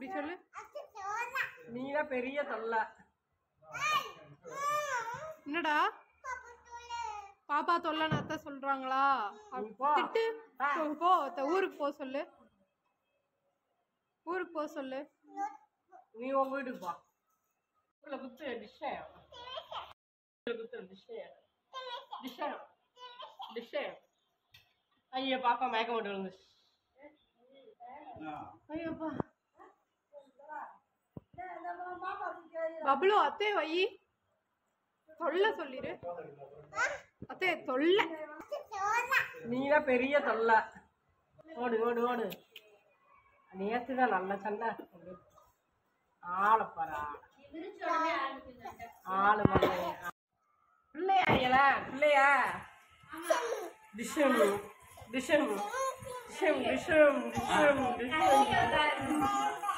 அப்படி சொல்லு. நீதான் பெரிய தொல்லை. என்னடா பாப்பா தொல்லைன்னு அத்தை சொல்றாங்களா? திட்டு போ. ஊருக்கு போக சொல்லு. ஊருக்கு போக சொல்லு. நீ உன் வீட்டுக்கு போ. குத்து டிஷ் ஐயா பாப்பா மயக்க மட்டும் இருந்துச்சு. ஐயோப்பா பப்ளு அத்தை வை தொல்லை சொல்லிரு. அத்தை தொல்லை. நீதான் பெரிய தொல்லை. ஓடு ஓடு ஓடு. நேற்றுதான் நல்ல சண்டை. ஆளப்பாரா ஆளு பிள்ளையா ஐயல பிள்ளையா டிஷம் டிஷம் டிஷம் டிஷம் டிஷம் டிஷம்